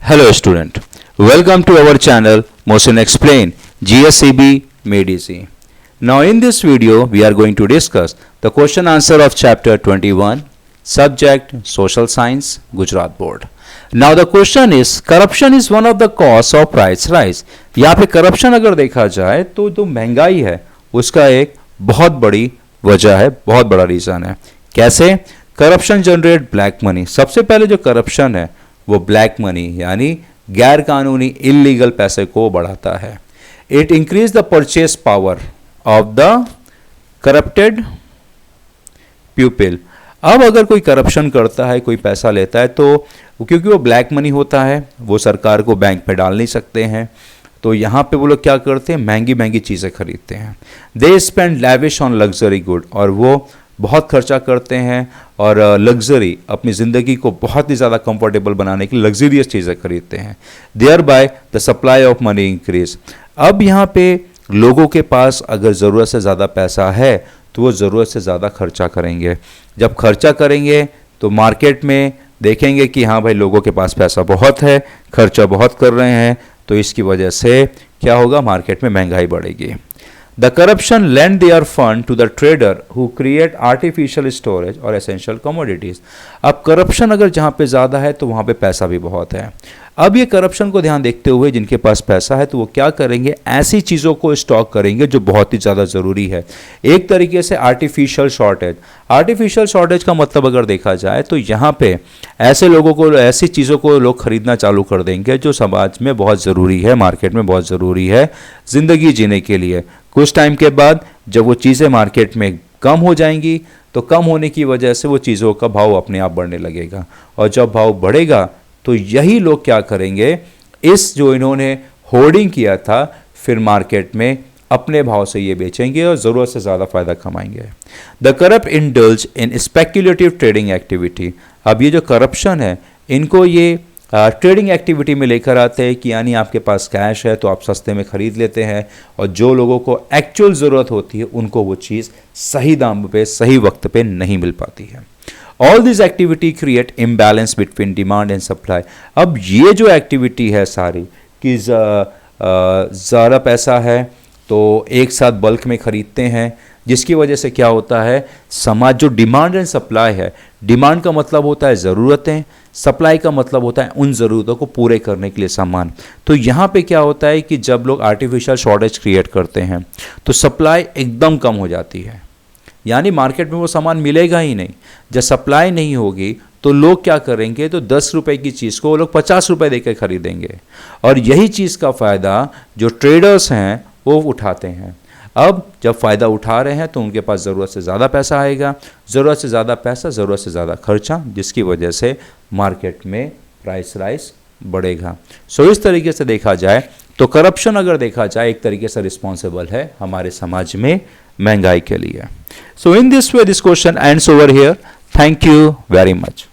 Hello student, welcome to our channel Mohsin Explain GSCB Made Easy. Now in this video we are going to discuss the question answer of chapter 21 subject Social Science Gujarat Board. Now the question is corruption is one of the cause of price rise. यहाँ पे corruption अगर देखा जाए तो जो महंगाई है उसका एक बहुत बड़ी वजह है, बहुत बड़ा रीज़न है. कैसे? Corruption generate black money. सबसे पहले जो करप्शन है वो ब्लैक मनी यानी गैर कानूनी इलीगल पैसे को बढ़ाता है. It increase the purchase power of the corrupted people. अब अगर कोई करप्शन करता है, कोई पैसा लेता है, तो क्योंकि वो ब्लैक मनी होता है, वो सरकार को बैंक में डाल नहीं सकते हैं, तो यहाँ पे वो लोग क्या करते हैं, महंगी महंगी चीज़ें खरीदते हैं. They spend lavish on luxury good, और वो बहुत खर्चा करते हैं और लग्जरी अपनी ज़िंदगी को बहुत ही ज़्यादा कंफर्टेबल बनाने की लग्जरियस चीज़ें खरीदते हैं. Thereby the supply of money increase. अब यहाँ पे लोगों के पास अगर ज़रूरत से ज़्यादा पैसा है तो वो ज़रूरत से ज़्यादा खर्चा करेंगे. जब खर्चा करेंगे तो मार्केट में देखेंगे कि हाँ भाई लोगों के पास पैसा बहुत है, खर्चा बहुत कर रहे हैं, तो इसकी वजह से क्या होगा, मार्केट में महंगाई बढ़ेगी. The corruption lend their fund to the trader who create artificial storage or essential commodities. अब करप्शन अगर जहाँ पे ज़्यादा है तो वहाँ पे पैसा भी बहुत है. अब ये करप्शन को ध्यान देखते हुए जिनके पास पैसा है तो वो क्या करेंगे, ऐसी चीज़ों को स्टॉक करेंगे जो बहुत ही ज़्यादा ज़रूरी है. एक तरीके से आर्टिफिशियल शॉर्टेज. आर्टिफिशियल शॉर्टेज का मतलब अगर देखा जाए तो यहाँ पे ऐसे लोगों को, ऐसी चीज़ों को लोग खरीदना चालू कर देंगे जो समाज में बहुत ज़रूरी है, मार्केट में बहुत ज़रूरी है ज़िंदगी जीने के लिए. कुछ टाइम के बाद जब वो चीज़ें मार्केट में कम हो जाएंगी तो कम होने की वजह से वो चीज़ों का भाव अपने आप बढ़ने लगेगा, और जब भाव बढ़ेगा तो यही लोग क्या करेंगे, इस जो इन्होंने होर्डिंग किया था फिर मार्केट में अपने भाव से ये बेचेंगे और ज़रूरत से ज़्यादा फ़ायदा कमाएंगे. The corrupt indulge in speculative trading activity. अब ये जो करप्शन है इनको ये ट्रेडिंग एक्टिविटी में लेकर आते हैं कि यानी आपके पास कैश है तो आप सस्ते में ख़रीद लेते हैं, और जो लोगों को एक्चुअल ज़रूरत होती है उनको वो चीज़ सही दाम पे सही वक्त पे नहीं मिल पाती है. All this activity create imbalance between demand and supply. अब ये जो एक्टिविटी है सारी कि ज़्यादा पैसा है तो एक साथ बल्क में ख़रीदते हैं, जिसकी वजह से क्या होता है, समाज जो डिमांड एंड सप्लाई है, डिमांड का मतलब होता है ज़रूरतें, सप्लाई का मतलब होता है उन ज़रूरतों को पूरे करने के लिए सामान. तो यहाँ पे क्या होता है कि जब लोग आर्टिफिशियल शॉर्टेज क्रिएट करते हैं तो सप्लाई एकदम कम हो जाती है, यानी मार्केट में वो सामान मिलेगा ही नहीं. जब सप्लाई नहीं होगी तो लोग क्या करेंगे, तो 10 रुपये की चीज़ को वो लोग 50 रुपये देकर खरीदेंगे, और यही चीज़ का फ़ायदा जो ट्रेडर्स हैं वो उठाते हैं. अब जब फ़ायदा उठा रहे हैं तो उनके पास ज़रूरत से ज़्यादा पैसा आएगा, ज़रूरत से ज़्यादा पैसा, ज़रूरत से ज़्यादा खर्चा, जिसकी वजह से मार्केट में प्राइस राइज बढ़ेगा. सो इस तरीके से देखा जाए तो करप्शन अगर देखा जाए एक तरीके से रिस्पॉन्सिबल है हमारे समाज में महंगाई के लिए. So in this way this question ends over here. Thank you very much.